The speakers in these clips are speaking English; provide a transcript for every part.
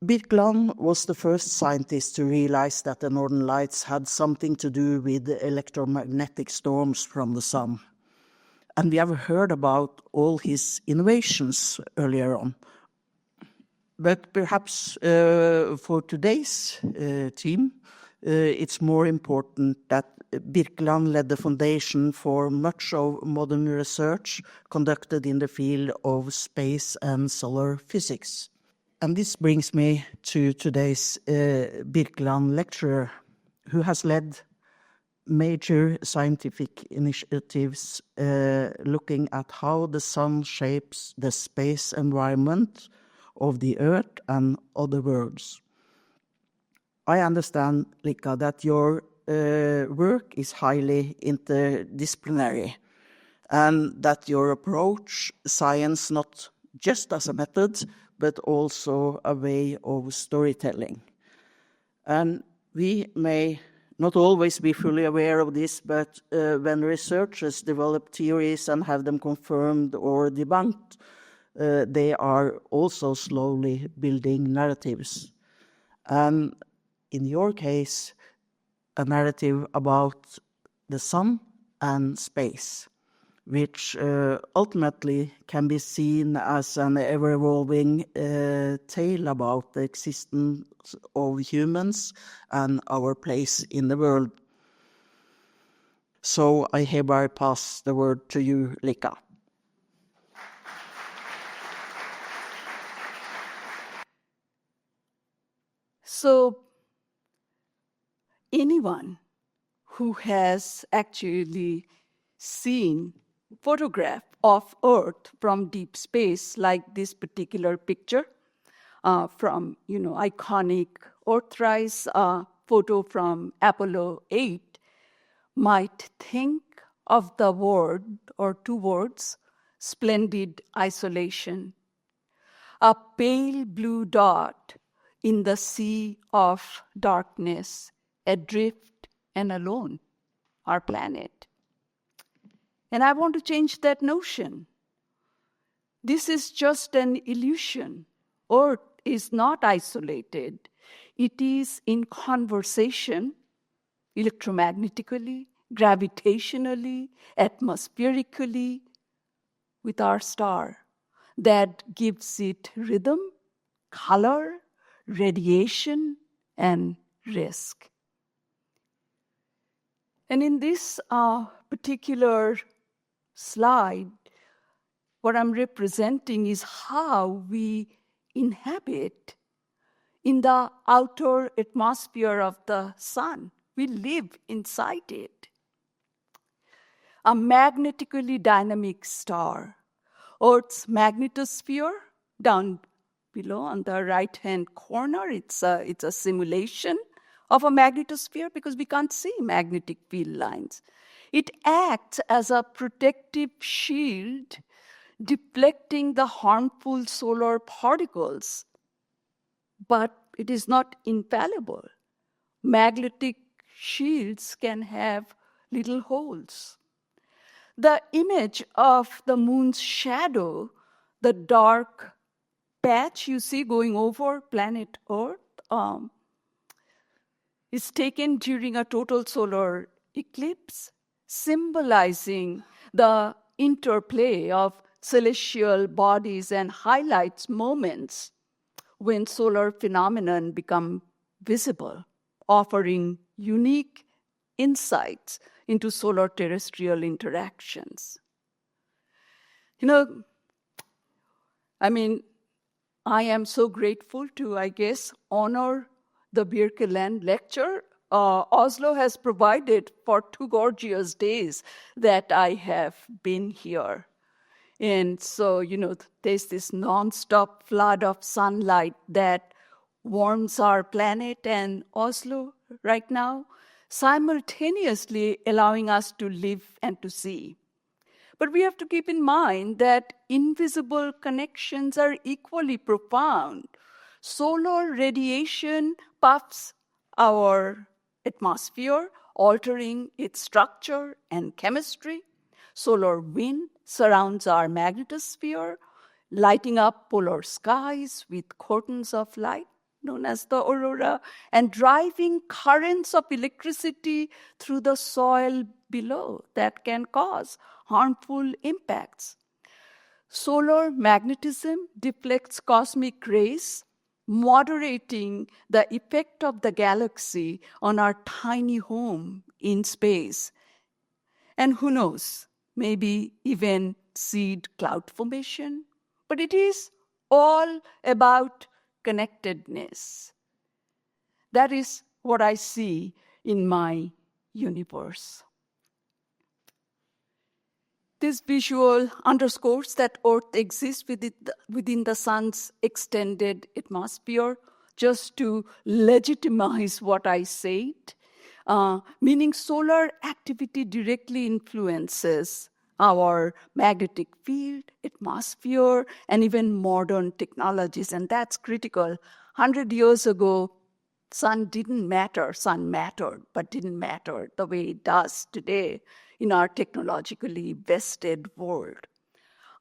Birkeland was the first scientist to realize that the northern lights had something to do with the electromagnetic storms from the sun. And we have heard about all his innovations earlier on. But perhaps for today's team, it's more important that Birkeland led the foundation for much of modern research conducted in the field of space and solar physics. And this brings me to today's Birkeland lecturer, who has led major scientific initiatives looking at how the sun shapes the space environment of the Earth and other worlds. I understand, Lika, that your work is highly interdisciplinary and that your approach science not just as a method, but also a way of storytelling. And we may not always be fully aware of this, but when researchers develop theories and have them confirmed or debunked, they are also slowly building narratives. And in your case, a narrative about the sun and space, which ultimately can be seen as an ever-evolving tale about the existence of humans and our place in the world. So I hereby pass the word to you, Lika. So anyone who has actually seen photograph of Earth from deep space, like this particular picture from, iconic Earthrise photo from Apollo 8, might think of the word or two words, splendid isolation. A pale blue dot in the sea of darkness, adrift and alone, our planet. And I want to change that notion. This is just an illusion. Earth is not isolated. It is in conversation, electromagnetically, gravitationally, atmospherically, with our star. That gives it rhythm, color, radiation, and risk. And in this particular slide, what I'm representing is how we inhabit in the outer atmosphere of the sun. We live inside it. A magnetically dynamic star. Earth's magnetosphere, down below on the right-hand corner, it's a simulation of a magnetosphere because we can't see magnetic field lines. It acts as a protective shield, deflecting the harmful solar particles, but it is not infallible. Magnetic shields can have little holes. The image of the moon's shadow, the dark patch you see going over planet Earth, is taken during a total solar eclipse, symbolizing the interplay of celestial bodies and highlights moments when solar phenomenon become visible, offering unique insights into solar-terrestrial interactions. I am so grateful to, honor the Birkeland lecture. Oslo has provided for 2 gorgeous days that I have been here. And so, there's this non-stop flood of sunlight that warms our planet and Oslo right now, simultaneously allowing us to live and to see. But we have to keep in mind that invisible connections are equally profound. Solar radiation puffs our atmosphere, altering its structure and chemistry. Solar wind surrounds our magnetosphere, lighting up polar skies with curtains of light. known as the aurora, and driving currents of electricity through the soil below that can cause harmful impacts. Solar magnetism deflects cosmic rays, moderating the effect of the galaxy on our tiny home in space. And who knows, maybe even seed cloud formation. But it is all about connectedness. That is what I see in my universe. This visual underscores that Earth exists within the sun's extended atmosphere, just to legitimize what I said, meaning solar activity directly influences our magnetic field, atmosphere, and even modern technologies, and that's critical. 100 years ago, sun didn't matter. Sun mattered, but didn't matter the way it does today in our technologically vested world.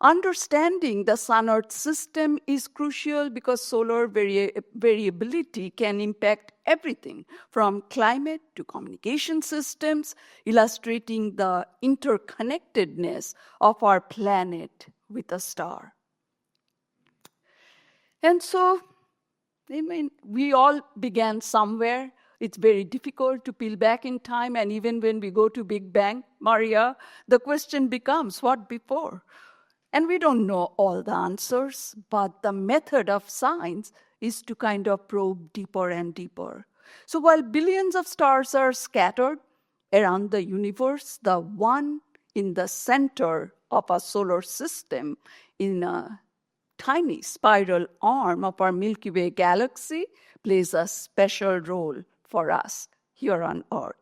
Understanding the sun-earth system is crucial because solar variability can impact everything from climate to communication systems, illustrating the interconnectedness of our planet with a star. And so, I mean, we all began somewhere. It's very difficult to peel back in time, and even when we go to Big Bang, Maria, the question becomes, what before? And we don't know all the answers, but the method of science is to kind of probe deeper and deeper. So while billions of stars are scattered around the universe, the one in the center of our solar system, in a tiny spiral arm of our Milky Way galaxy, plays a special role for us here on Earth.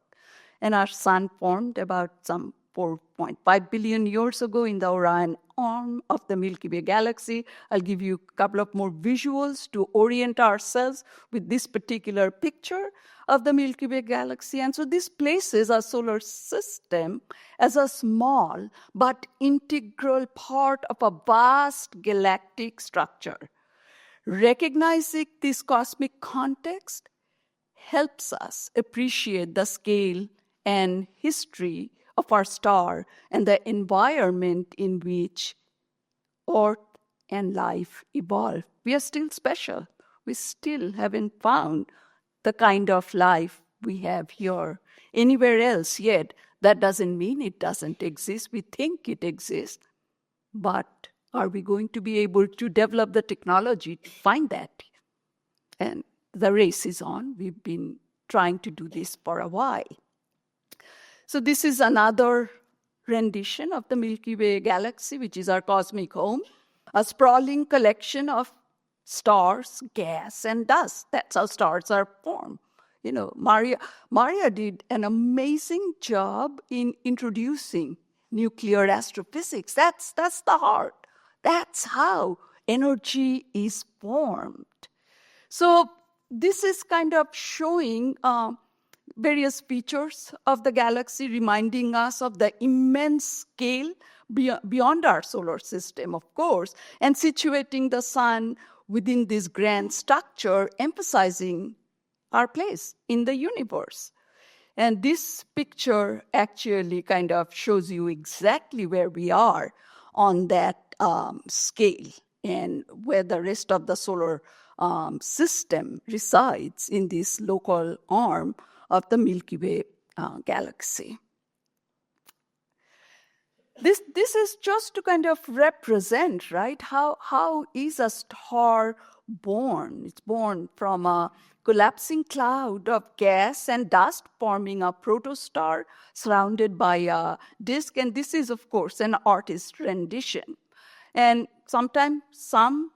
And our sun formed about some 4.5 billion years ago in the Orion arm of the Milky Way galaxy. I'll give you a couple of more visuals to orient ourselves with this particular picture of the Milky Way galaxy. And so this places our solar system as a small but integral part of a vast galactic structure. Recognizing this cosmic context helps us appreciate the scale and history of our star and the environment in which Earth and life evolve. We are still special. We still haven't found the kind of life we have here anywhere else yet. That doesn't mean it doesn't exist. We think it exists. But are we going to be able to develop the technology to find that? And the race is on. We've been trying to do this for a while. So this is another rendition of the Milky Way galaxy, which is our cosmic home, a sprawling collection of stars, gas, and dust. That's how stars are formed. You know, Maria did an amazing job in introducing nuclear astrophysics. That's the heart. That's how energy is formed. So this is kind of showing various features of the galaxy, reminding us of the immense scale beyond our solar system, of course, and situating the sun within this grand structure, emphasizing our place in the universe. And this picture actually kind of shows you exactly where we are on that scale and where the rest of the solar system resides in this local arm of the Milky Way galaxy. This is just to kind of represent, right, how is a star born? It's born from a collapsing cloud of gas and dust forming a protostar surrounded by a disk. And this is, of course, an artist's rendition. And sometimes some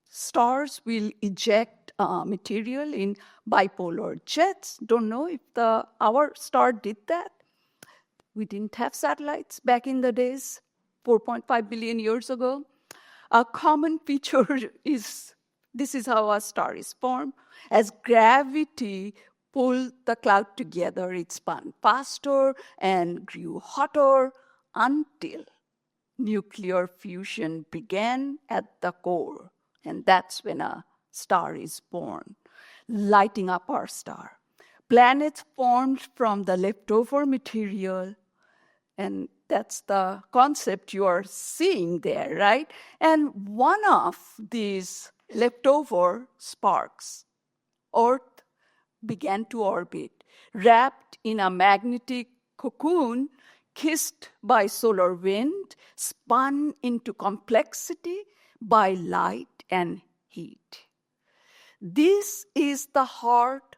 stars will eject material in bipolar jets. Don't know if our star did that. We didn't have satellites back in the days, 4.5 billion years ago. A common feature is, this is how a star is formed. As gravity pulled the cloud together, it spun faster and grew hotter until nuclear fusion began at the core. And that's when a star is born. lighting up our star. Planets formed from the leftover material, and that's the concept you are seeing there, right? And one of these leftover sparks, Earth began to orbit, wrapped in a magnetic cocoon, kissed by solar wind, spun into complexity by light and heat. This is the heart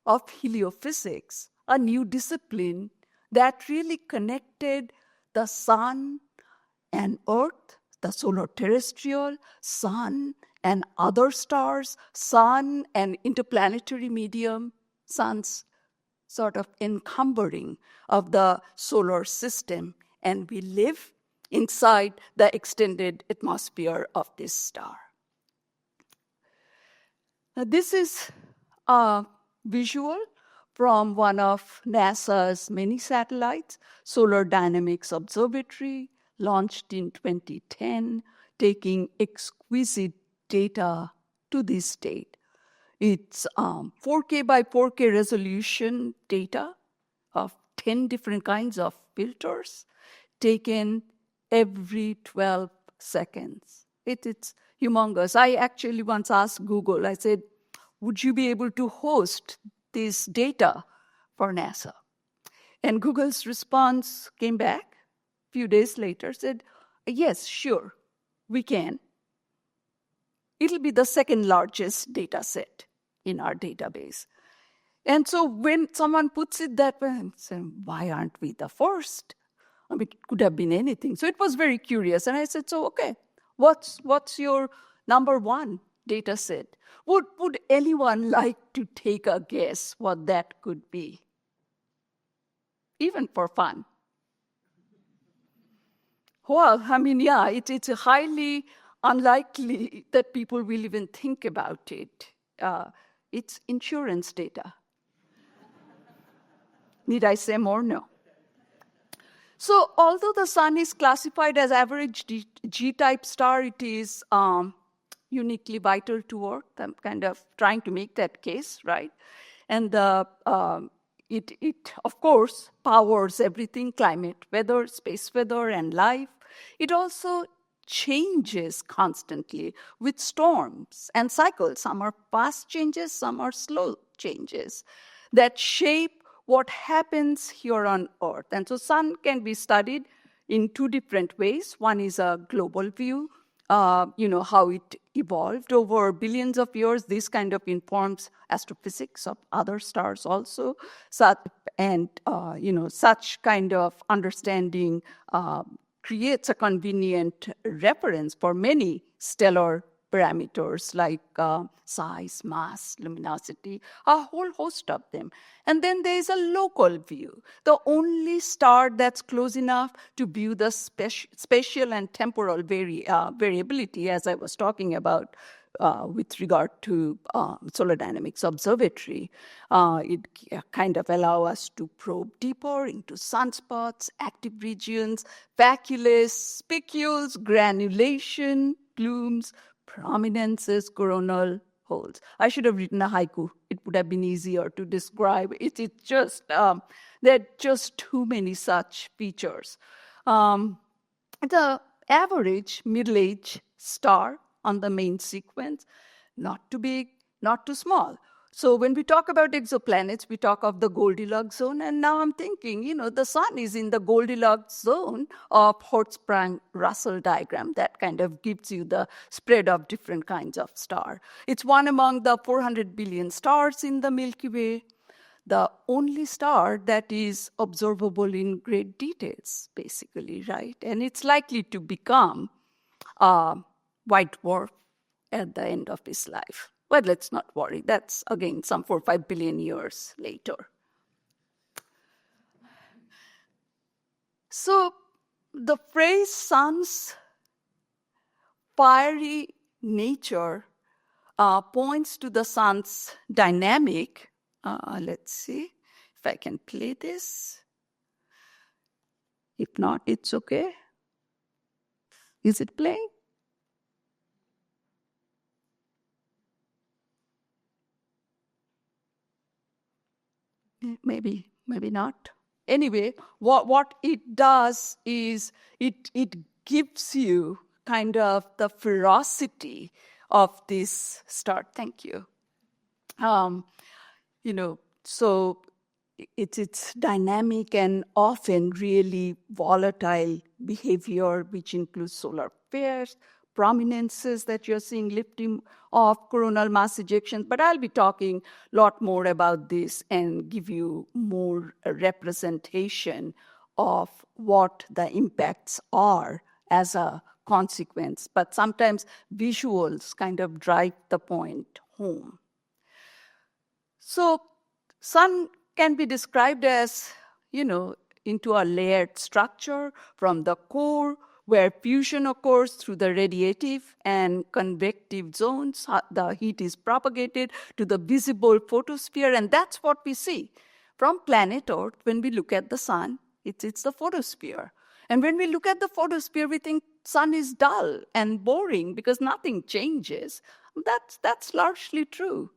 of heliophysics, a new discipline that really connected the sun and Earth, the solar terrestrial, sun and other stars, sun and interplanetary medium, sun's sort of encumbering of the solar system. And we live inside the extended atmosphere of this star. Now, this is a visual from one of NASA's many satellites, Solar Dynamics Observatory, launched in 2010, taking exquisite data to this date. It's 4K by 4K resolution data of 10 different kinds of filters taken every 12 seconds. It's humongous. I actually once asked Google, I said, would you be able to host this data for NASA? And Google's response came back a few days later, said, yes, sure, we can. It'll be the second largest data set in our database. And so when someone puts it that way, I'm saying, why aren't we the first? I mean, it could have been anything. So it was very curious. And I said, so, okay, what's your number one data set? Would anyone like to take a guess what that could be? Even for fun. Well, I mean, yeah, it's highly unlikely that people will even think about it. It's insurance data. Need I say more? No. So although the sun is classified as average G-type star, it is uniquely vital to Earth. I'm kind of trying to make that case, right? And it of course, powers everything, climate, weather, space weather, and life. It also changes constantly with storms and cycles. Some are fast changes, some are slow changes that shape what happens here on Earth. And so sun can be studied in two different ways. One is a global view, how it evolved over billions of years. This kind of informs astrophysics of other stars also. Such kind of understanding creates a convenient reference for many stellar parameters like size, mass, luminosity, a whole host of them. And then there is a local view, the only star that's close enough to view the spatial and temporal variability, as I was talking about with regard to Solar Dynamics Observatory. It kind of allows us to probe deeper into sunspots, active regions, vacuoles, spicules, granulation, plumes, prominences, coronal holes. I should have written a haiku. It would have been easier to describe. It's just, there are just too many such features. The average middle-aged star on the main sequence, not too big, not too small. So when we talk about exoplanets, we talk of the Goldilocks zone. And now I'm thinking, the sun is in the Goldilocks zone of Hertzsprung-Russell diagram. That kind of gives you the spread of different kinds of star. It's one among the 400 billion stars in the Milky Way, the only star that is observable in great details, basically, right? And it's likely to become a white dwarf at the end of its life. But let's not worry. That's, again, some 4 or 5 billion years later. So the phrase sun's fiery nature points to the sun's dynamic. Let's see if I can play this. If not, it's okay. Is it playing? maybe not. Anyway, what it does is it gives you kind of the ferocity of this star. Thank you. So it's dynamic and often really volatile behavior, which includes solar flares, prominences that you're seeing lifting off coronal mass ejections. But I'll be talking a lot more about this and give you more representation of what the impacts are as a consequence. But sometimes visuals kind of drive the point home. So sun can be described as, into a layered structure from the core where fusion occurs through the radiative and convective zones. The heat is propagated to the visible photosphere, and that's what we see. From planet Earth, when we look at the sun, it's the photosphere. And when we look at the photosphere, we think sun is dull and boring because nothing changes. That's largely true.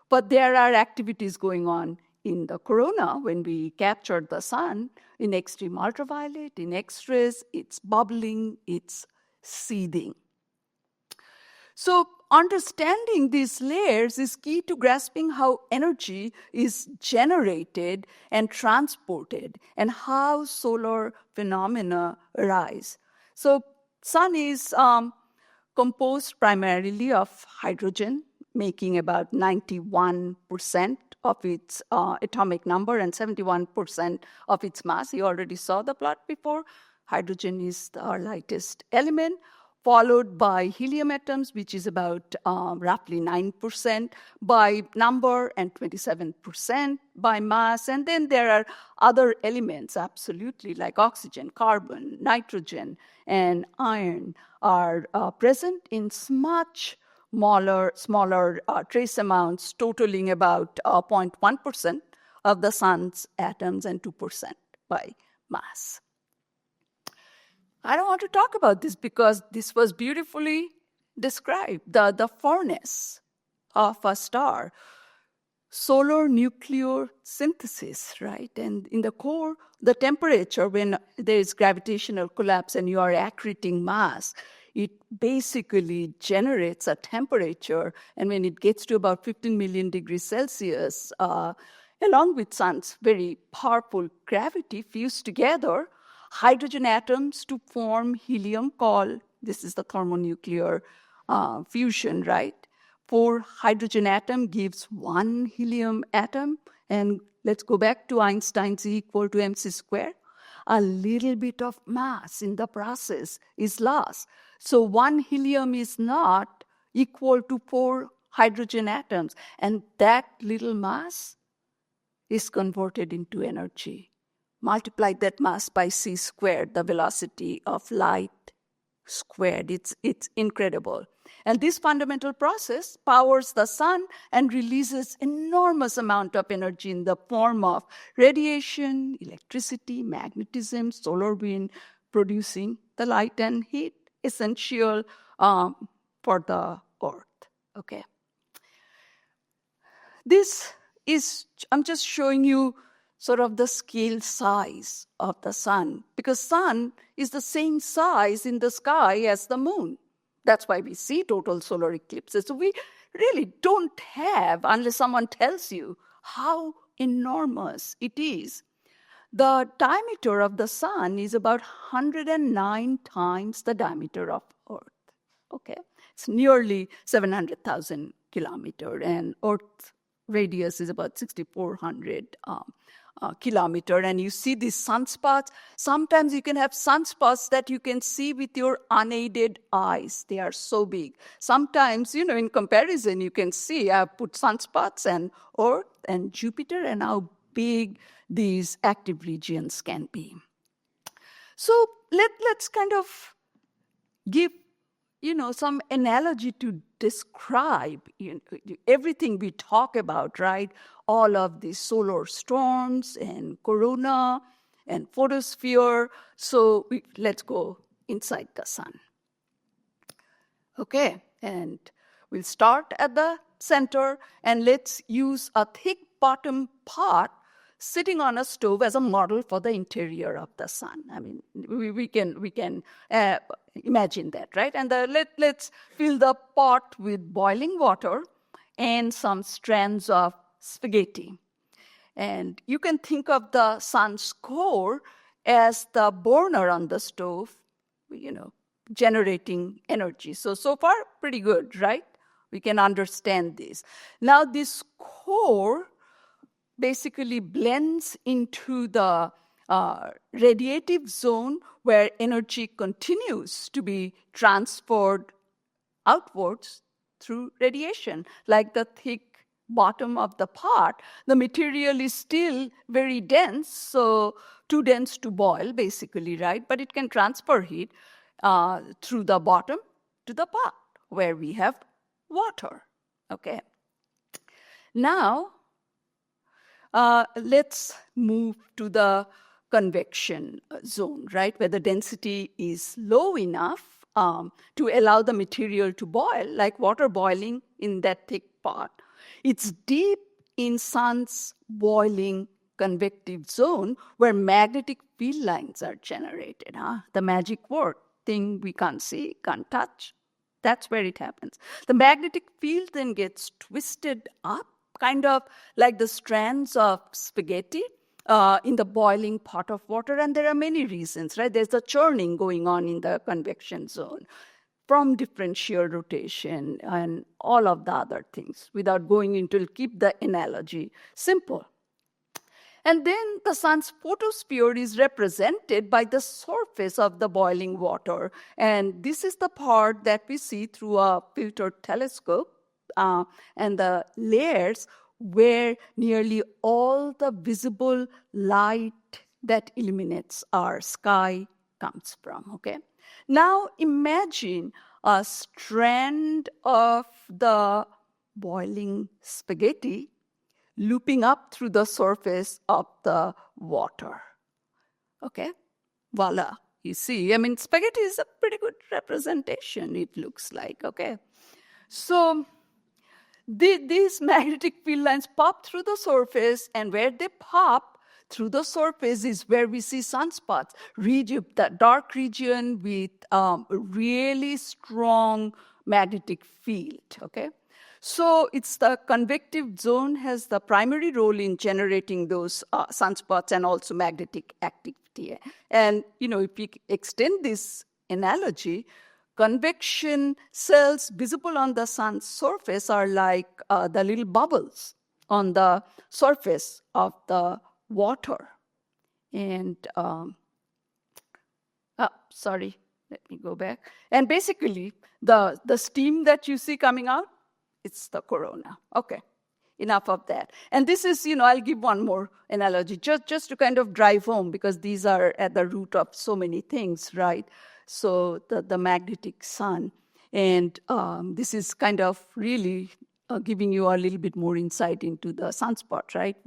But there are activities going on in the corona when we captured the sun in extreme ultraviolet, in X-rays. It's bubbling, it's seething. So understanding these layers is key to grasping how energy is generated and transported and how solar phenomena arise. So sun is composed primarily of hydrogen, making about 91% of its atomic number and 71% of its mass. You already saw the plot before. Hydrogen is our lightest element, followed by helium atoms, which is about roughly 9% by number and 27% by mass. And then there are other elements, absolutely, like oxygen, carbon, nitrogen, and iron are present in much smaller trace amounts, totaling about 0.1% of the sun's atoms and 2% by mass. I don't want to talk about this because this was beautifully described, the furnace of a star. Solar nuclear synthesis, right? And in the core, the temperature, when there is gravitational collapse and you are accreting mass, it basically generates a temperature. And when it gets to about 15 million degrees Celsius, along with sun's very powerful gravity fused together, hydrogen atoms to form helium this is the thermonuclear fusion, right? 4 hydrogen atom gives 1 helium atom. And let's go back to Einstein's E equal to mc squared. A little bit of mass in the process is lost. So 1 helium is not equal to 4 hydrogen atoms. And that little mass is converted into energy. Multiply that mass by c squared, the velocity of light squared. It's incredible. And this fundamental process powers the sun and releases enormous amount of energy in the form of radiation, electricity, magnetism, solar wind, producing the light and heat essential for the Earth. Okay. This is, I'm just showing you sort of the scale size of the sun, because sun is the same size in the sky as the moon. That's why we see total solar eclipses. So we really don't have, unless someone tells you how enormous it is. The diameter of the sun is about 109 times the diameter of Earth. Okay, it's nearly 700,000 kilometers, and Earth radius is about 6,400 kilometer. And you see these sunspots. Sometimes you can have sunspots that you can see with your unaided eyes. They are so big. Sometimes, in comparison, you can see, I put sunspots and Earth and Jupiter and how big these active regions can be. So let's kind of give some analogy to describe everything we talk about, right? All of these solar storms and corona and photosphere. So let's go inside the sun. Okay, and we'll start at the center, and let's use a thick bottom pot sitting on a stove as a model for the interior of the sun. I mean, we can imagine that, right? And let's fill the pot with boiling water and some strands of spaghetti. And you can think of the sun's core as the burner on the stove, generating energy. So far, pretty good, right? We can understand this. Now, this core basically blends into the radiative zone where energy continues to be transferred outwards through radiation. Like the thick bottom of the pot, the material is still very dense, so too dense to boil, basically, right? But it can transfer heat through the bottom to the pot, where we have water, okay? Now, let's move to the convection zone, right, where the density is low enough to allow the material to boil, like water boiling in that thick pot. It's deep in sun's boiling convective zone where magnetic field lines are generated. The magic word, thing we can't see, can't touch. That's where it happens. The magnetic field then gets twisted up, kind of like the strands of spaghetti in the boiling pot of water. And there are many reasons, right? There's the churning going on in the convection zone from differential rotation and all of the other things. Without going into, keep the analogy simple. And then the sun's photosphere is represented by the surface of the boiling water. And this is the part that we see through a filtered telescope. And the layers where nearly all the visible light that illuminates our sky comes from, okay? Now imagine a strand of the boiling spaghetti looping up through the surface of the water, okay? Voila, you see, I mean, spaghetti is a pretty good representation, it looks like, okay? So these magnetic field lines pop through the surface, and where they pop through the surface is where we see sunspots, the dark region with really strong magnetic field, okay? So it's the convective zone has the primary role in generating those sunspots and also magnetic activity. And, if we extend this analogy, convection cells visible on the sun's surface are like the little bubbles on the surface of the water. And, sorry, let me go back. And basically, the steam that you see coming out, it's the corona. Okay, enough of that. And this is, I'll give one more analogy, just to kind of drive home, because these are at the root of so many things, right? So the magnetic sun. And this is kind of really giving you a little bit more insight into the sunspot, right?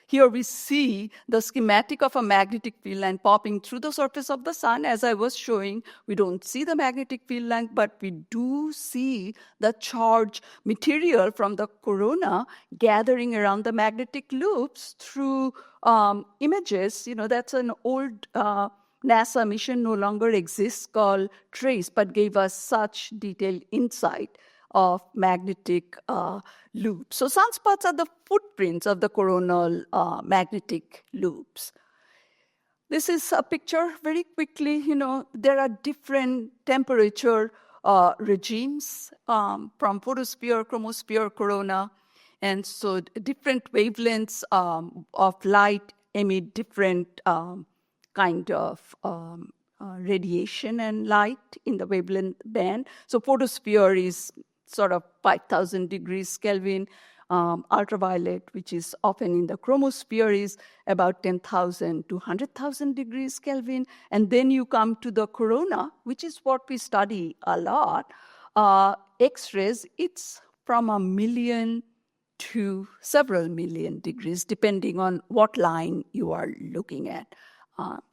Here we see the schematic of a magnetic field line popping through the surface of the sun. As I was showing, we don't see the magnetic field line, but we do see the charged material from the corona gathering around the magnetic loops through images. That's an old NASA mission, no longer exists, called TRACE, but gave us such detailed insight of magnetic loops. So sunspots are the footprints of the coronal magnetic loops. This is a picture very quickly. There are different temperature regimes from photosphere, chromosphere, corona. And so different wavelengths of light emit different kind of radiation and light in the wavelength band. So photosphere is sort of 5,000 degrees Kelvin. Ultraviolet, which is often in the chromosphere, is about 10,000 to 100,000 degrees Kelvin. And then you come to the corona, which is what we study a lot. X-rays, it's from 1 million to several million degrees, depending on what line you are looking at.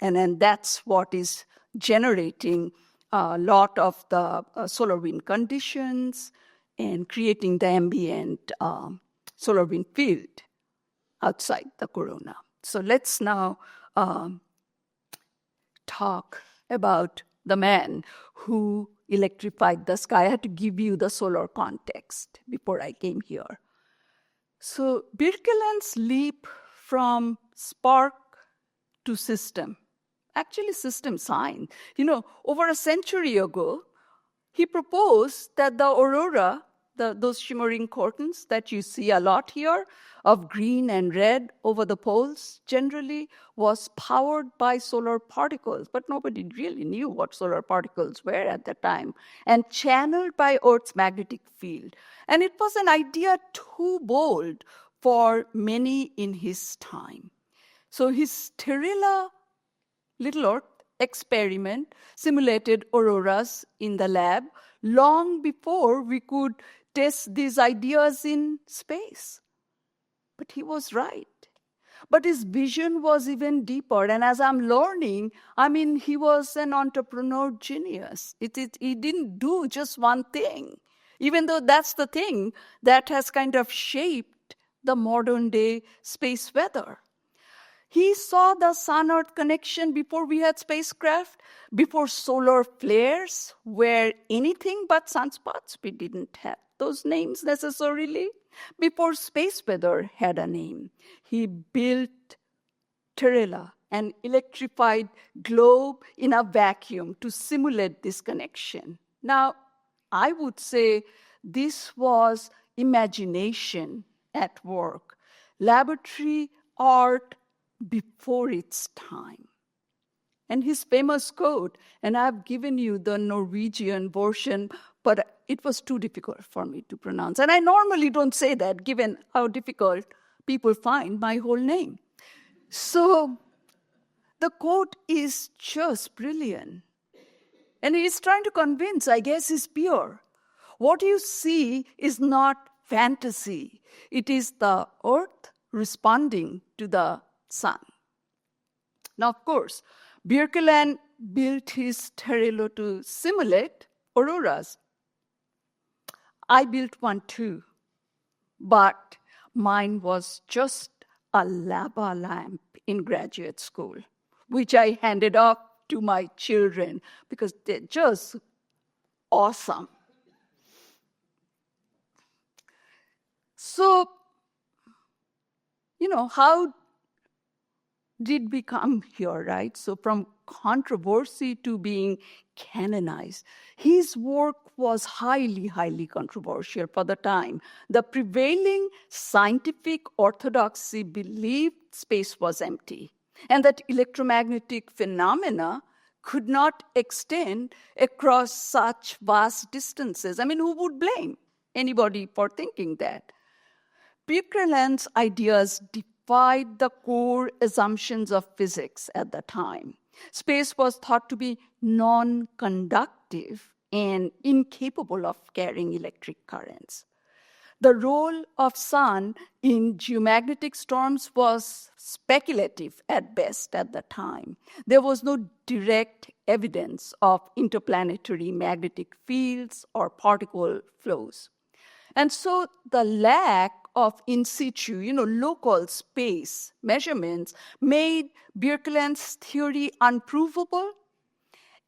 And then that's what is generating a lot of the solar wind conditions and creating the ambient solar wind field outside the corona. So let's now talk about the man who electrified the sky. I had to give you the solar context before I came here. So Birkeland's leap from spark to system, actually system science. Over a century ago, he proposed that the aurora, those shimmering curtains that you see a lot here of green and red over the poles generally was powered by solar particles, but nobody really knew what solar particles were at the time, and channeled by Earth's magnetic field. And it was an idea too bold for many in his time. So his terrella Little Earth experiment simulated auroras in the lab long before we could test these ideas in space. But he was right. But his vision was even deeper. And as I'm learning, he was an entrepreneur genius. He didn't do just one thing, even though that's the thing that has kind of shaped the modern day space weather. He saw the sun-Earth connection before we had spacecraft, before solar flares were anything but sunspots. We didn't have those names necessarily. Before space weather had a name. He built terrella, an electrified globe in a vacuum to simulate this connection. Now, I would say this was imagination at work, laboratory art before its time. And his famous quote, and I've given you the Norwegian version, but it was too difficult for me to pronounce. And I normally don't say that, given how difficult people find my whole name. So the quote is just brilliant. And he's trying to convince, I guess, his peer. What you see is not fantasy. It is the Earth responding to the sun. Now, of course, Birkeland built his terrella to simulate auroras. I built one too, but mine was just a lava lamp in graduate school, which I handed off to my children because they're just awesome. So, how did we come here, right? So from controversy to being canonized. His work was highly, highly controversial for the time. The prevailing scientific orthodoxy believed space was empty and that electromagnetic phenomena could not extend across such vast distances. Who would blame anybody for thinking that? Birkeland's ideas defied the core assumptions of physics at the time. Space was thought to be non-conductive and incapable of carrying electric currents. The role of sun in geomagnetic storms was speculative at best at the time. There was no direct evidence of interplanetary magnetic fields or particle flows. And so the lack of in situ, local space measurements made Birkeland's theory unprovable,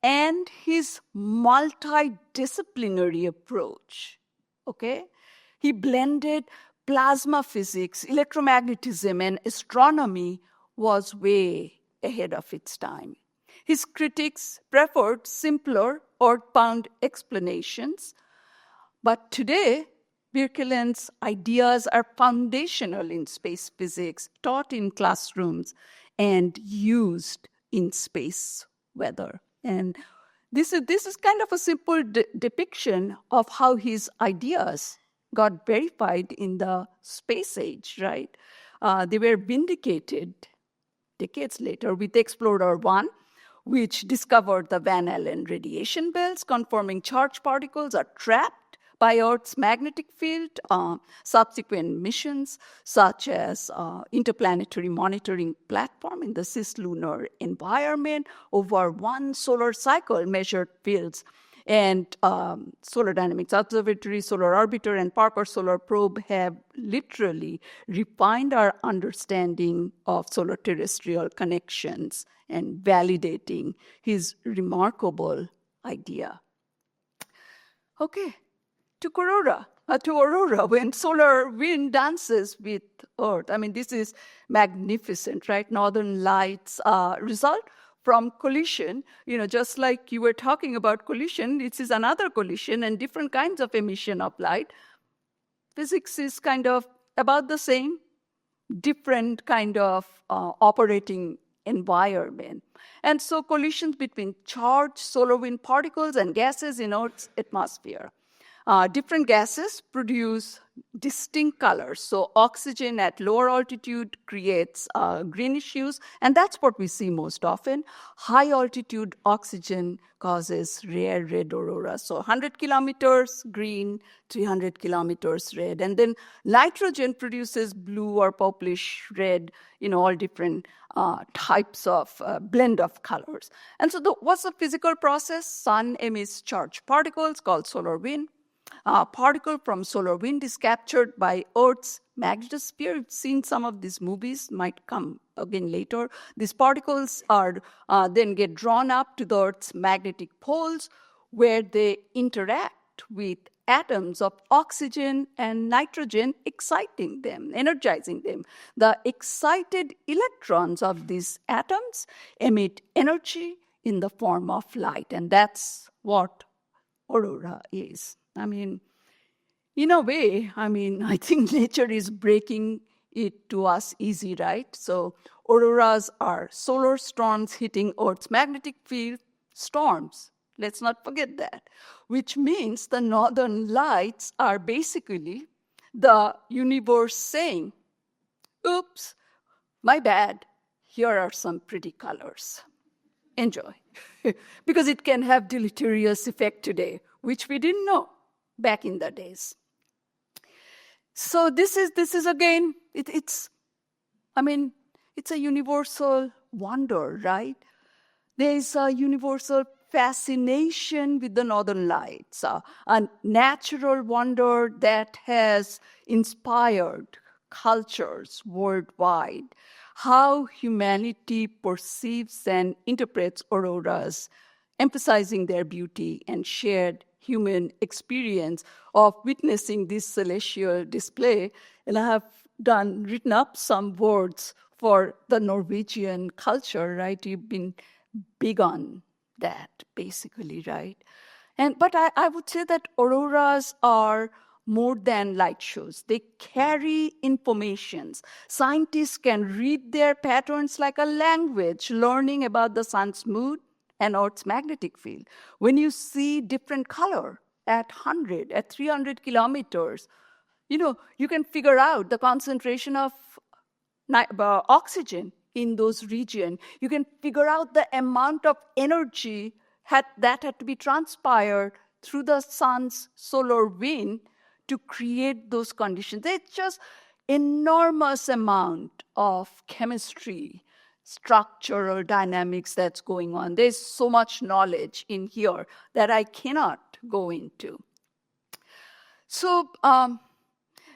and his multidisciplinary approach, He blended plasma physics, electromagnetism, and astronomy was way ahead of its time. His critics preferred simpler, earthbound explanations, but today, Birkeland's ideas are foundational in space physics, taught in classrooms, and used in space weather. And this is kind of a simple depiction of how his ideas got verified in the space age, right? They were vindicated decades later with Explorer 1, which discovered the Van Allen radiation belts confirming charged particles are trapped by Earth's magnetic field. Subsequent missions, such as interplanetary monitoring platform in the cislunar environment, over one solar cycle measured fields And solar dynamics observatory, solar orbiter, and Parker Solar Probe have literally refined our understanding of solar terrestrial connections and validating his remarkable idea. Okay, to Aurora, when solar wind dances with Earth. I mean, this is magnificent, right? Northern lights result from collision. Just like you were talking about collision, this is another collision and different kinds of emission of light. Physics is kind of about the same, different kind of operating environment. And so collisions between charged solar wind particles and gases in Earth's atmosphere. Different gases produce distinct colors. So oxygen at lower altitude creates greenish hues, and that's what we see most often. High altitude oxygen causes rare red auroras. So 100 kilometers green, 300 kilometers red. And then nitrogen produces blue or purplish red, all different types of blend of colors. And so what's the physical process? Sun emits charged particles called solar wind. A particle from solar wind is captured by Earth's magnetosphere. You've seen some of these movies, might come again later. These particles are then get drawn up to the Earth's magnetic poles, where they interact with atoms of oxygen and nitrogen, exciting them, energizing them. The excited electrons of these atoms emit energy in the form of light, and that's what aurora is. I mean, in a way, I think nature is breaking it to us easy, right? So auroras are solar storms hitting Earth's magnetic field, storms. Let's not forget that. Which means the northern lights are basically the universe saying, oops, my bad, here are some pretty colors. Enjoy. Because it can have deleterious effect today, which we didn't know back in the days. So this is again, it's a universal wonder, right? There's a universal fascination with the northern lights, a natural wonder that has inspired cultures worldwide. How humanity perceives and interprets auroras, emphasizing their beauty and shared human experience of witnessing this celestial display. And I have written up some words for the Norwegian culture, right? You've been big on that, basically, right? But I would say that auroras are more than light shows. They carry informations. Scientists can read their patterns like a language, learning about the sun's mood and Earth's magnetic field. When you see different color at 100, at 300 kilometers, you can figure out the concentration of oxygen in those regions. You can figure out the amount of energy that had to be transpired through the sun's solar wind to create those conditions. There's just enormous amount of chemistry, structural dynamics that's going on. There's so much knowledge in here that I cannot go into. So,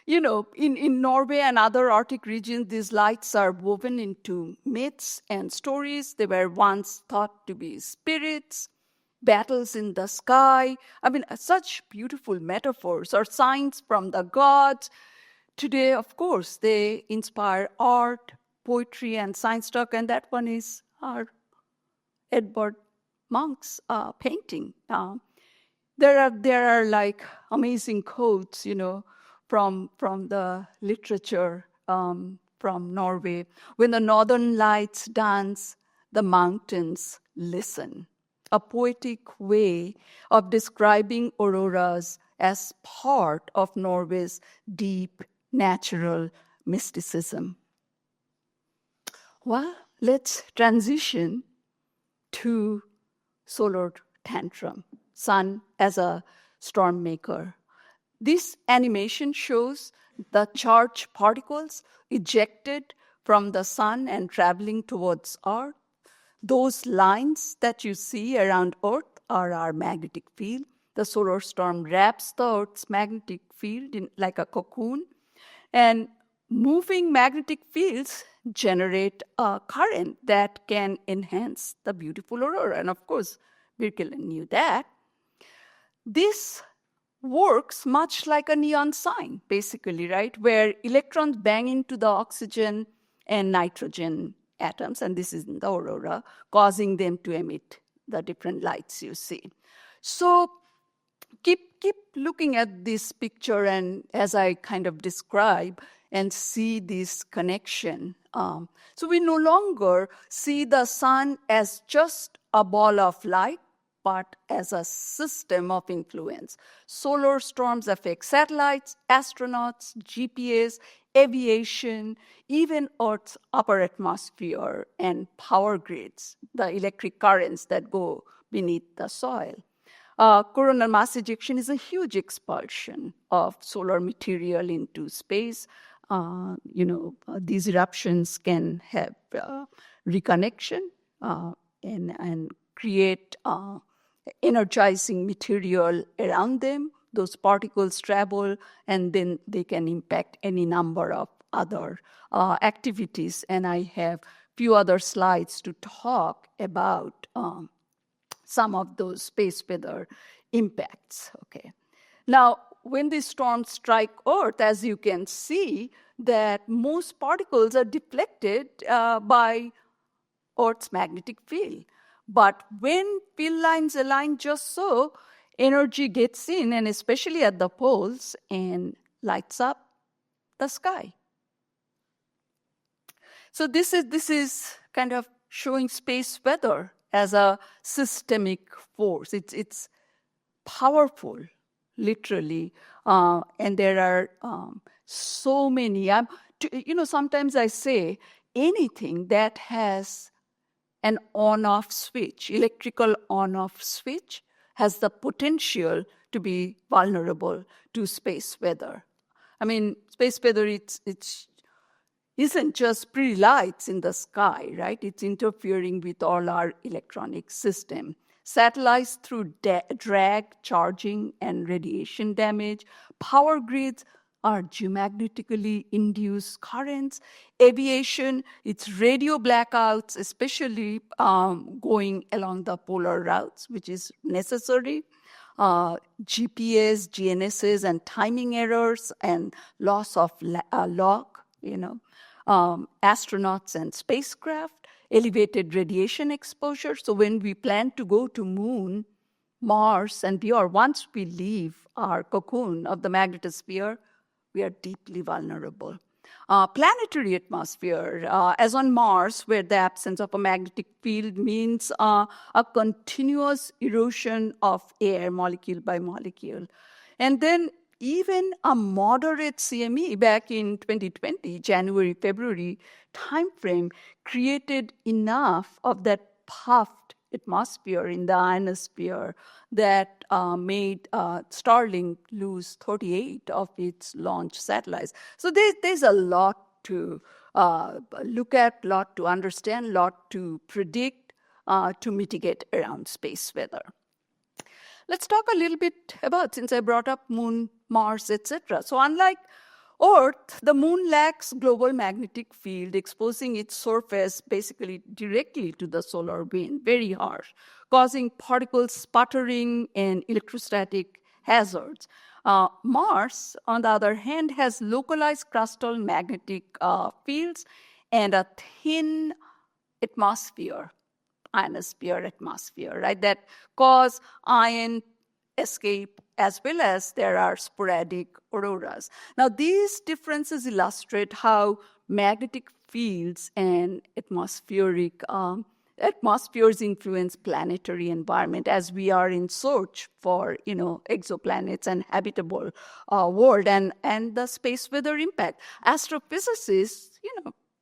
in Norway and other Arctic regions, these lights are woven into myths and stories. They were once thought to be spirits, battles in the sky. Such beautiful metaphors or signs from the gods. Today, of course, they inspire art, poetry, and science talk, and that one is our Edvard Munch's painting. There are like amazing quotes, from the literature from Norway. When the northern lights dance, the mountains listen. A poetic way of describing auroras as part of Norway's deep natural mysticism. Well, let's transition to solar tantrum, sun as a storm maker. This animation shows the charged particles ejected from the sun and traveling towards Earth. Those lines that you see around Earth are our magnetic field. The solar storm wraps the Earth's magnetic field in like a cocoon, and moving magnetic fields generate a current that can enhance the beautiful aurora. And of course, Birkeland knew that. This works much like a neon sign, basically, right? Where electrons bang into the oxygen and nitrogen atoms, and this is in the aurora, causing them to emit the different lights you see. So keep looking at this picture, and as I kind of describe, and see this connection. So we no longer see the sun as just a ball of light, but as a system of influence. Solar storms affect satellites, astronauts, GPS, aviation, even Earth's upper atmosphere and power grids, the electric currents that go beneath the soil. Coronal mass ejection is a huge expulsion of solar material into space. These eruptions can have reconnection and create energizing material around them. Those particles travel, and then they can impact any number of other activities. And I have few other slides to talk about some of those space weather impacts. Okay. Now, when these storms strike Earth, as you can see, that most particles are deflected by Earth's magnetic field. But when field lines align just so, energy gets in, and especially at the poles, and lights up the sky. So this is kind of showing space weather as a systemic force. It's powerful, literally, and there are so many. Sometimes I say anything that has an on-off switch, electrical on-off switch, has the potential to be vulnerable to space weather. I mean, space weather, it isn't just pretty lights in the sky, right? It's interfering with all our electronic system. Satellites through drag, charging, and radiation damage. Power grids are geomagnetically induced currents. Aviation, it's radio blackouts, especially going along the polar routes, which is necessary. GPS, GNSS, and timing errors, and loss of log, astronauts and spacecraft, elevated radiation exposure. So when we plan to go to Moon, Mars, and beyond, once we leave our cocoon of the magnetosphere, we are deeply vulnerable. Planetary atmosphere, as on Mars, where the absence of a magnetic field means a continuous erosion of air molecule by molecule. And then even a moderate CME back in 2020, January, February timeframe, created enough of that puffed atmosphere in the ionosphere that made Starlink lose 38 of its launch satellites. So there's a lot to look at, lot to understand, lot to predict, to mitigate around space weather. Let's talk a little bit about, since I brought up Moon, Mars, etc. So unlike Earth, the Moon lacks global magnetic field, exposing its surface basically directly to the solar wind, very harsh, causing particle sputtering and electrostatic hazards. Mars, on the other hand, has localized crustal magnetic fields and a thin ionosphere atmosphere, right, that cause ion escape, as well as there are sporadic auroras. Now, these differences illustrate how magnetic fields and atmospheres influence planetary environment as we are in search for, exoplanets and habitable world, and the space weather impact. Astrophysicists,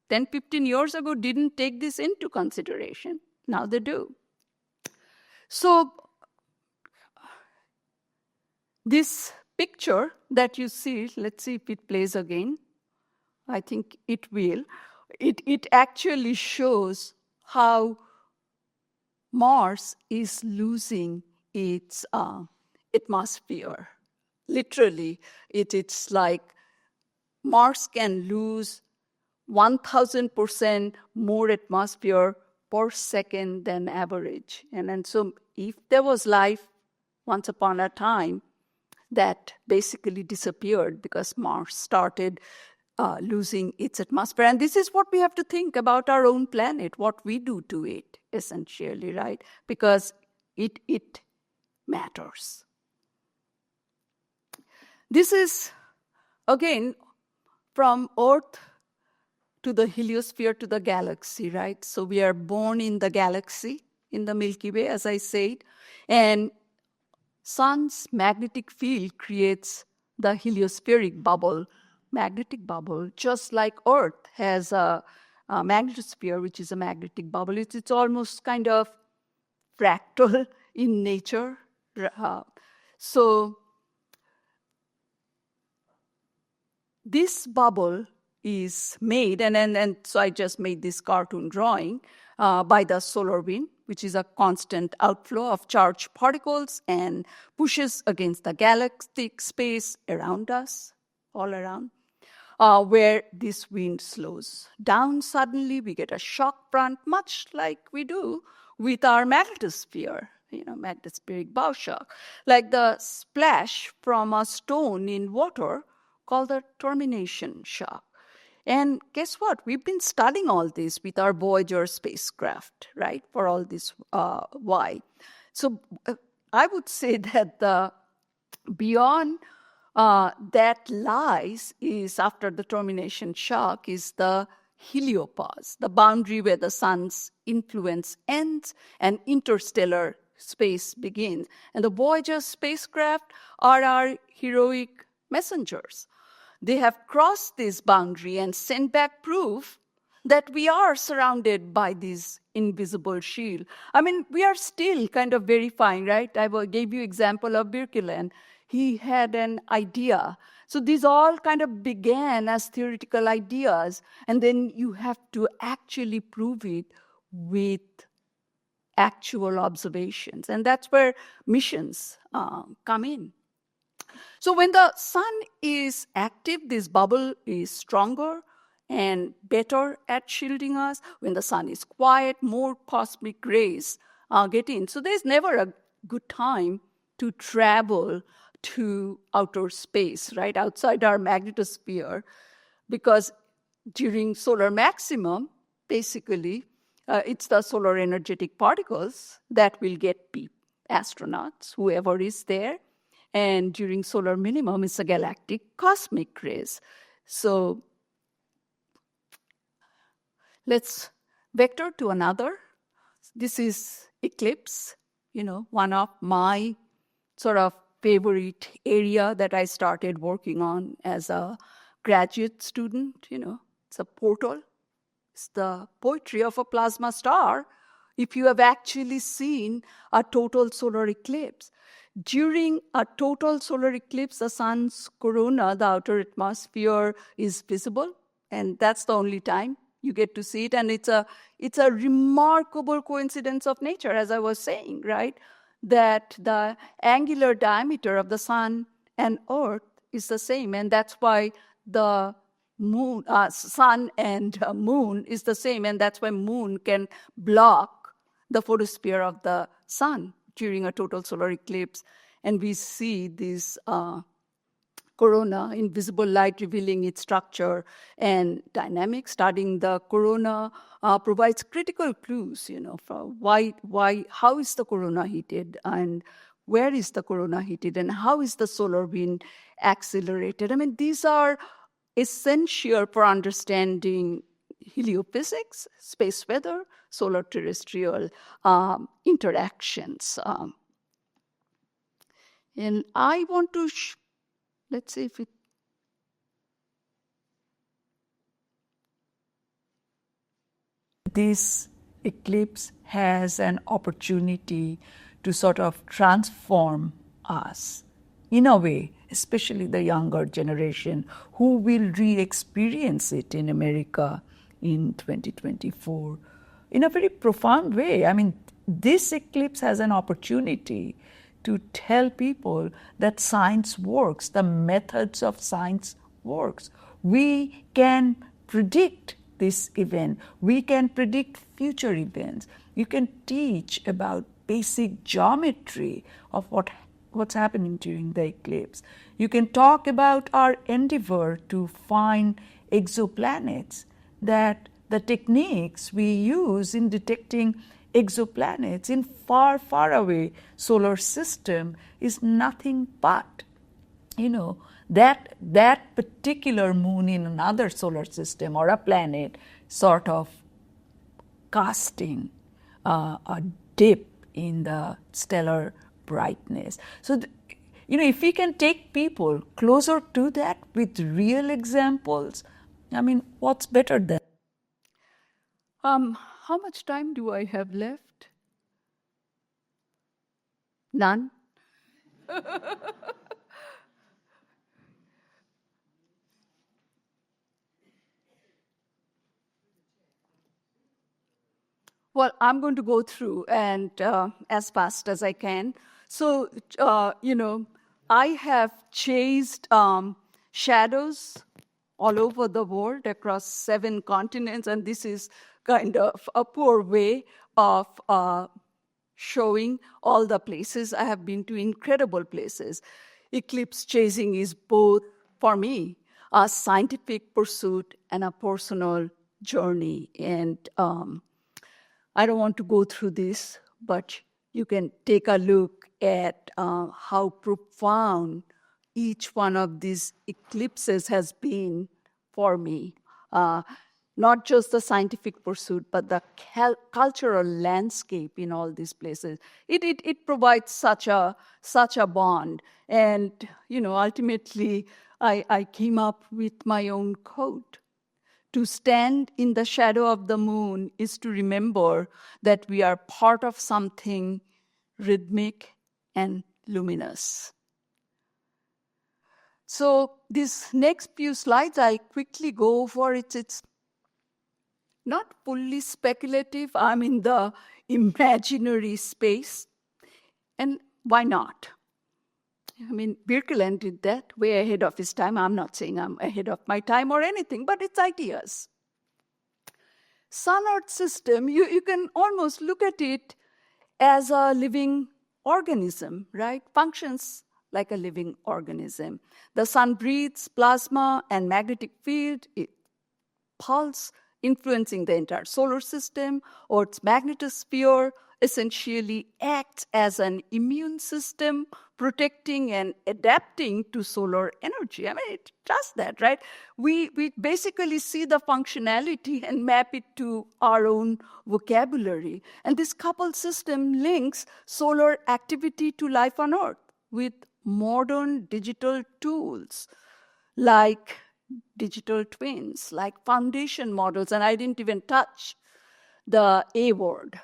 10, 15 years ago didn't take this into consideration. Now they do. So this picture that you see, let's see if it plays again. I think it will. It actually shows how Mars is losing its atmosphere. Literally, it's like Mars can lose 1,000% more atmosphere per second than average. And so if there was life once upon a time, that basically disappeared because Mars started losing its atmosphere. And this is what we have to think about our own planet, what we do to it, essentially, right? Because it matters. This is, again, from Earth to the heliosphere to the galaxy, right? So we are born in the galaxy, in the Milky Way, as I said, and Sun's magnetic field creates the heliospheric bubble, magnetic bubble, just like Earth has a magnetosphere, which is a magnetic bubble. It's almost kind of fractal in nature. So this bubble is made, and so I just made this cartoon drawing by the solar wind, which is a constant outflow of charged particles and pushes against the galactic space around us, all around, where this wind slows down suddenly. We get a shock front, much like we do with our magnetosphere, magnetospheric bow shock, like the splash from a stone in water called the termination shock. And guess what? We've been studying all this with our Voyager spacecraft, right, for all this while. So I would say that beyond that lies is, after the termination shock, is the heliopause, the boundary where the sun's influence ends and interstellar space begins. And the Voyager spacecraft are our heroic messengers. They have crossed this boundary and sent back proof that we are surrounded by this invisible shield. I mean, we are still kind of verifying, right? I gave you example of Birkeland. He had an idea. So these all kind of began as theoretical ideas, and then you have to actually prove it with actual observations. And that's where missions come in. So when the sun is active, this bubble is stronger and better at shielding us. When the sun is quiet, more cosmic rays get in. So there's never a good time to travel to outer space, right, outside our magnetosphere, because during solar maximum, basically, it's the solar energetic particles that will get astronauts, whoever is there. And during solar minimum, it's the galactic cosmic rays. So let's vector to another. This is eclipse, one of my sort of favorite area that I started working on as a graduate student. It's a portal. It's the poetry of a plasma star. If you have actually seen a total solar eclipse, during a total solar eclipse, the sun's corona, the outer atmosphere, is visible, and that's the only time you get to see it. And it's a remarkable coincidence of nature, as I was saying, right? That the angular diameter of the sun and Earth is the same, and that's why the sun and moon is the same, and that's why moon can block the photosphere of the sun during a total solar eclipse. And we see this corona, invisible light revealing its structure and dynamics. Studying the corona provides critical clues, for how is the corona heated, and where is the corona heated, and how is the solar wind accelerated. I mean, these are essential for understanding heliophysics, space weather, solar terrestrial interactions. And I want to, let's see if it, this eclipse has an opportunity to sort of transform us in a way, especially the younger generation who will re-experience it in America in 2024 in a very profound way. I mean, this eclipse has an opportunity to tell people that science works, the methods of science works. We can predict this event. We can predict future events. You can teach about basic geometry of what's happening during the eclipse. You can talk about our endeavor to find exoplanets, that the techniques we use in detecting exoplanets in far, far away solar system is nothing but, that particular moon in another solar system or a planet sort of casting a dip in the stellar brightness. So, if we can take people closer to that with real examples, what's better than? How much time do I have left? None? Well, I'm going to go through and as fast as I can. So, I have chased shadows all over the world across 7 continents, and this is kind of a poor way of showing all the places. I have been to incredible places. Eclipse chasing is both, for me, a scientific pursuit and a personal journey. And I don't want to go through this, but you can take a look at how profound each one of these eclipses has been for me. Not just the scientific pursuit, but the cultural landscape in all these places. It provides such a bond. And, ultimately, I came up with my own quote. To stand in the shadow of the moon is to remember that we are part of something rhythmic and luminous. So these next few slides, I quickly go over it. It's not fully speculative. I'm in the imaginary space. And why not? Birkeland did that way ahead of his time. I'm not saying I'm ahead of my time or anything, but it's ideas. Sun-Earth system, you can almost look at it as a living organism, right? Functions like a living organism. The sun breathes plasma and magnetic field, it pulse, influencing the entire solar system, or its magnetosphere essentially acts as an immune system, protecting and adapting to solar energy. It does that, right? We basically see the functionality and map it to our own vocabulary. And this coupled system links solar activity to life on Earth with modern digital tools like digital twins, like foundation models, and I didn't even touch the A word,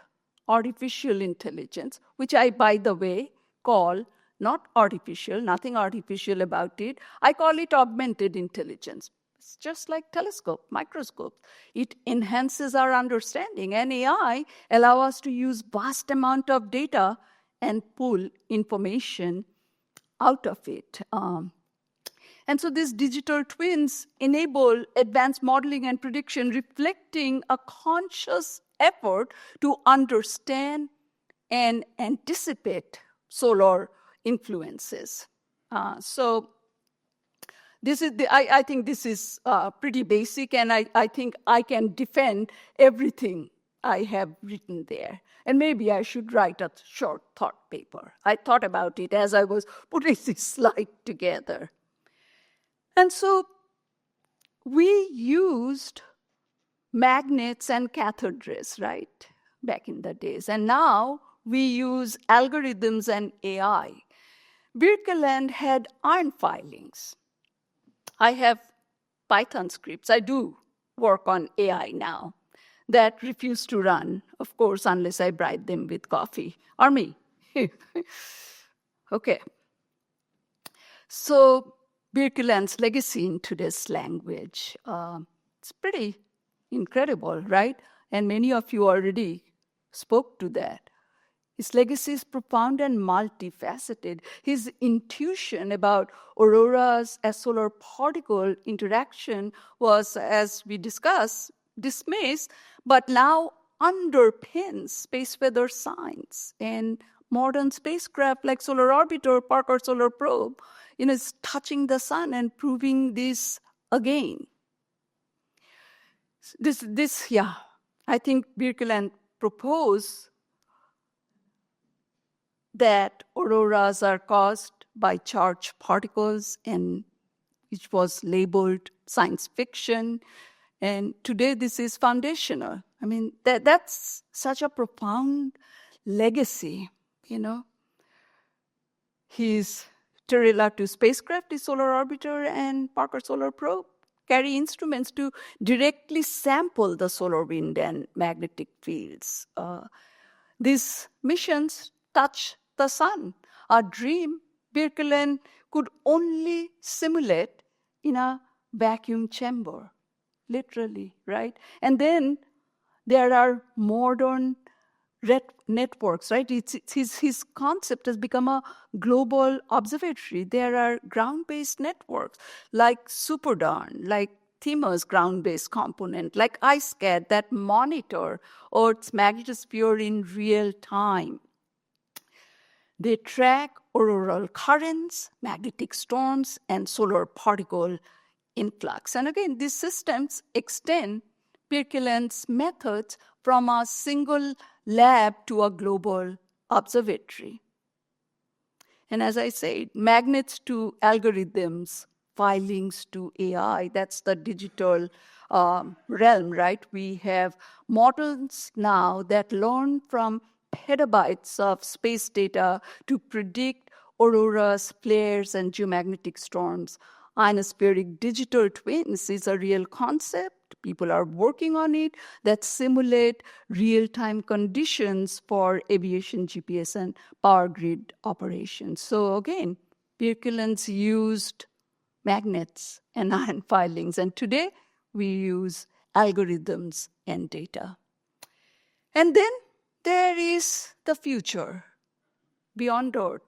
artificial intelligence, which I, by the way, call not artificial, nothing artificial about it. I call it augmented intelligence. It's just like telescope, microscope. It enhances our understanding, and AI allow us to use vast amount of data and pull information out of it. And so these digital twins enable advanced modeling and prediction, reflecting a conscious effort to understand and anticipate solar influences. So this is I think this is pretty basic, and I think I can defend everything I have written there. And maybe I should write a short thought paper. I thought about it as I was putting this slide together. And so we used magnets and cathode rays, right, back in the days. And now we use algorithms and AI. Birkeland had iron filings. I have Python scripts. I do work on AI now that refuse to run, of course, unless I bribe them with coffee, or me. Okay. So Birkeland's legacy in today's language, it's pretty incredible, right? And many of you already spoke to that. His legacy is profound and multifaceted. His intuition about auroras as solar particle interaction was, as we discussed, dismissed, but now underpins space weather science. And modern spacecraft like Solar Orbiter, Parker Solar Probe, is touching the sun and proving this again. I think Birkeland proposed that auroras are caused by charged particles, and which was labeled science fiction. And today this is foundational. I mean, that's such a profound legacy, His terrella 2 spacecraft, his Solar Orbiter and Parker Solar Probe, carry instruments to directly sample the solar wind and magnetic fields. These missions touch the sun, a dream Birkeland could only simulate in a vacuum chamber, literally, right? And then there are modern networks, right? His concept has become a global observatory. There are ground-based networks like SuperDARN, like Themis ground-based component, like IceCat that monitor Earth's magnetosphere in real time. They track auroral currents, magnetic storms, and solar particle influx. And again, these systems extend Birkeland's methods from a single lab to a global observatory. And as I said, magnets to algorithms, filings to AI, that's the digital realm, right? We have models now that learn from petabytes of space data to predict auroras, flares, and geomagnetic storms. Ionospheric digital twins is a real concept. People are working on it that simulate real-time conditions for aviation GPS and power grid operations. So again, Birkeland's used magnets and ion filings, and today we use algorithms and data. And then there is the future beyond Earth.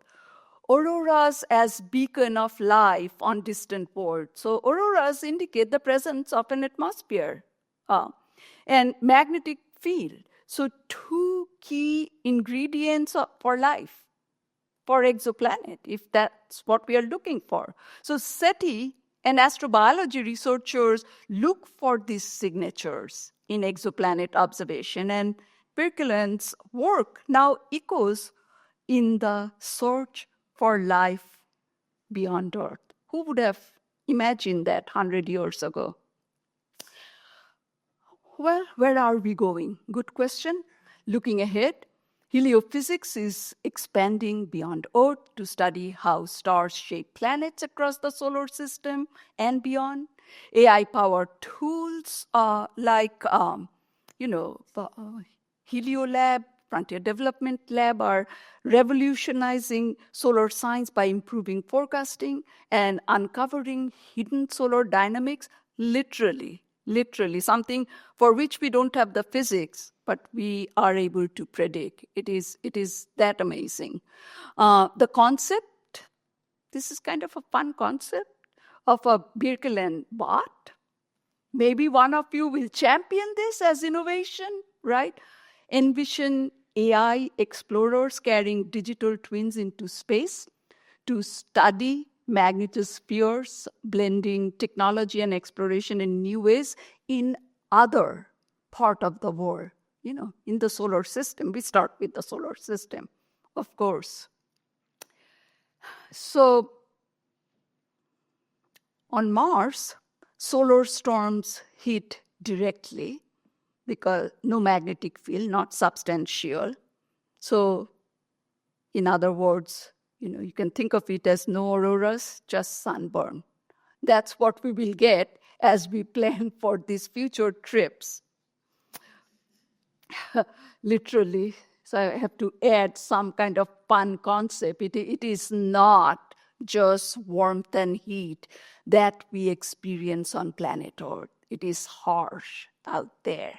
Auroras as beacon of life on distant worlds. So auroras indicate the presence of an atmosphere and magnetic field. So two key ingredients for life, for exoplanet, if that's what we are looking for. So SETI and astrobiology researchers look for these signatures in exoplanet observation, and Birkeland's work now echoes in the search for life beyond Earth. Who would have imagined that 100 years ago? Well, where are we going? Good question. Looking ahead, heliophysics is expanding beyond Earth to study how stars shape planets across the solar system and beyond. AI-powered tools like, HelioLab, Frontier Development Lab are revolutionizing solar science by improving forecasting and uncovering hidden solar dynamics, literally, something for which we don't have the physics, but we are able to predict. It is that amazing. The concept, this is kind of a fun concept of a Birkeland bot. Maybe one of you will champion this as innovation, right? Envision AI explorers carrying digital twins into space to study magnetospheres, blending technology and exploration in new ways in other part of the world, in the solar system. We start with the solar system, of course. So on Mars, solar storms hit directly because no magnetic field, not substantial. So in other words, you can think of it as no auroras, just sunburn. That's what we will get as we plan for these future trips. Literally, so I have to add some kind of fun concept. It is not just warmth and heat that we experience on planet Earth. It is harsh out there.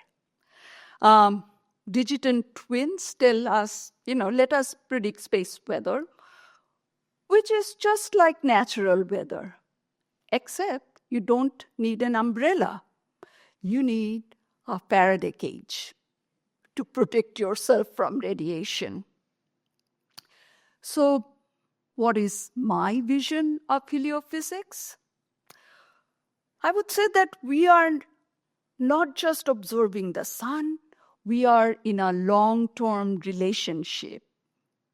digital twins tell us, let us predict space weather, which is just like natural weather, except you don't need an umbrella. You need a Faraday cage to protect yourself from radiation. So, what is my vision of heliophysics? I would say that we are not just observing the sun, we are in a long-term relationship.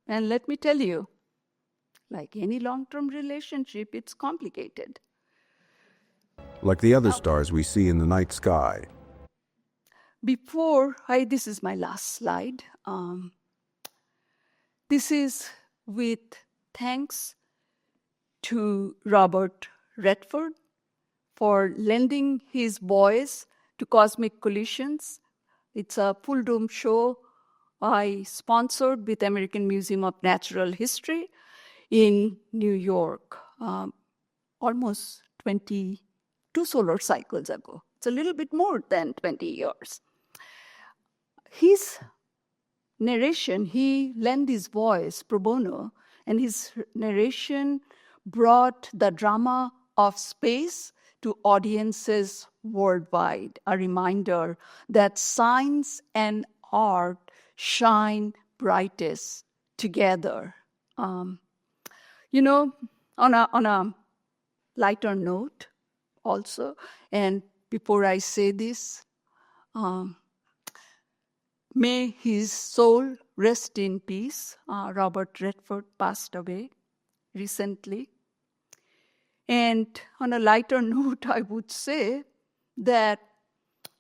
And let me tell you, like any long-term relationship, it's complicated. Like the other stars we see in the night sky. This is my last slide. This is with thanks to Robert Redford for lending his voice to Cosmic Collisions. It's a full dome show I sponsored with American Museum of Natural History in New York, almost 22 solar cycles ago. It's a little bit more than 20 years. His narration, he lent his voice pro bono, and his narration brought the drama of space to audiences worldwide, a reminder that science and art shine brightest together. On a lighter note also, and before I say this, may his soul rest in peace. Robert Redford passed away recently. And on a lighter note, I would say that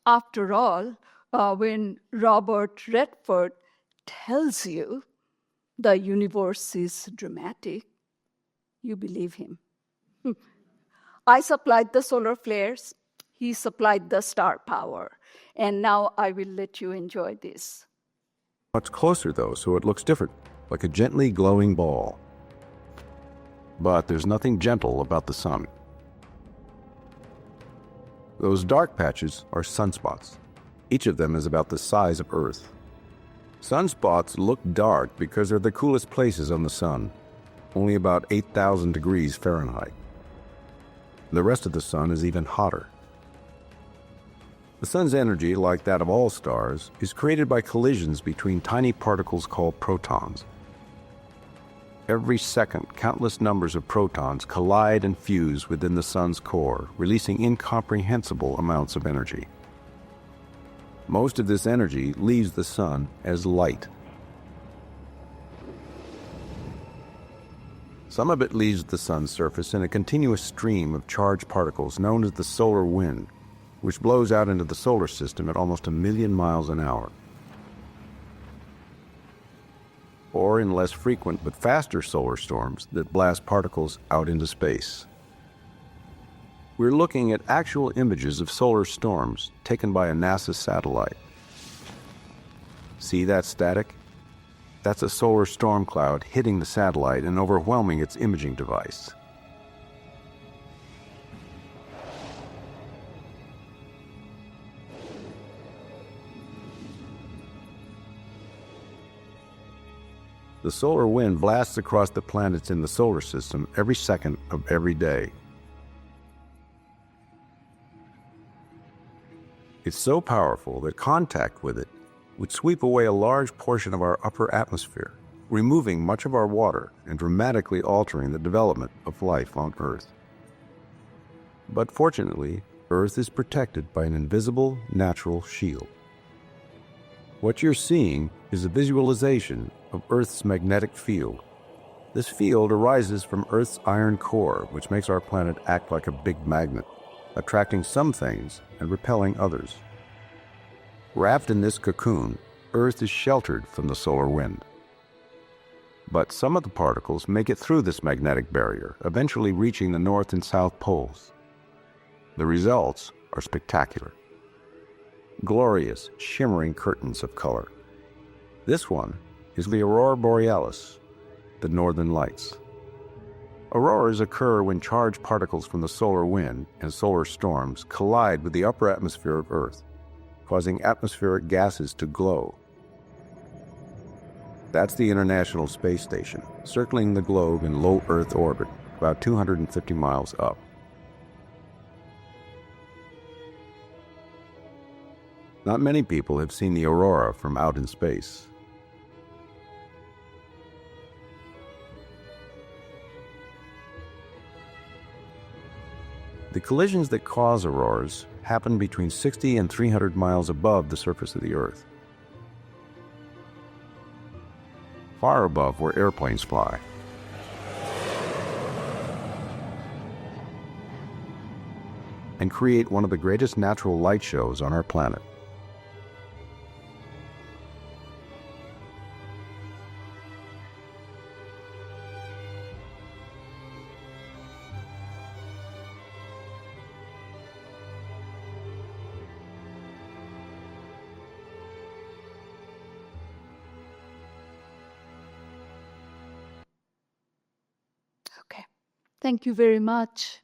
after all, when Robert Redford tells you the universe is dramatic, you believe him. I supplied the solar flares, he supplied the star power, and now I will let you enjoy this. Much closer though, so it looks different, like a gently glowing ball. But there's nothing gentle about the sun. Those dark patches are sunspots. Each of them is about the size of Earth. Sunspots look dark because they're the coolest places on the sun, only about 8,000 degrees Fahrenheit. The rest of the sun is even hotter. The sun's energy, like that of all stars, is created by collisions between tiny particles called protons. Every second, countless numbers of protons collide and fuse within the sun's core, releasing incomprehensible amounts of energy. Most of this energy leaves the sun as light. Some of it leaves the sun's surface in a continuous stream of charged particles known as the solar wind, which blows out into the solar system at almost 1,000,000 miles an hour. Or in less frequent but faster solar storms that blast particles out into space. We're looking at actual images of solar storms taken by a NASA satellite. See that static? That's a solar storm cloud hitting the satellite and overwhelming its imaging device. The solar wind blasts across the planets in the solar system every second of every day. It's so powerful that contact with it would sweep away a large portion of our upper atmosphere, removing much of our water and dramatically altering the development of life on Earth. But fortunately, Earth is protected by an invisible natural shield. What you're seeing is a visualization of Earth's magnetic field. This field arises from Earth's iron core, which makes our planet act like a big magnet, attracting some things and repelling others. Wrapped in this cocoon, Earth is sheltered from the solar wind. But some of the particles make it through this magnetic barrier, eventually reaching the North and South poles. The results are spectacular. Glorious, shimmering curtains of color. This one is the aurora borealis, the northern lights. Auroras occur when charged particles from the solar wind and solar storms collide with the upper atmosphere of Earth, causing atmospheric gases to glow, That's the International Space Station, circling the globe in low Earth orbit, about 250 miles up. Not many people have seen the aurora from out in space. The collisions that cause auroras happen between 60 and 300 miles above the surface of the Earth, far above where airplanes fly. And create one of the greatest natural light shows on our planet. Okay. Thank you very much.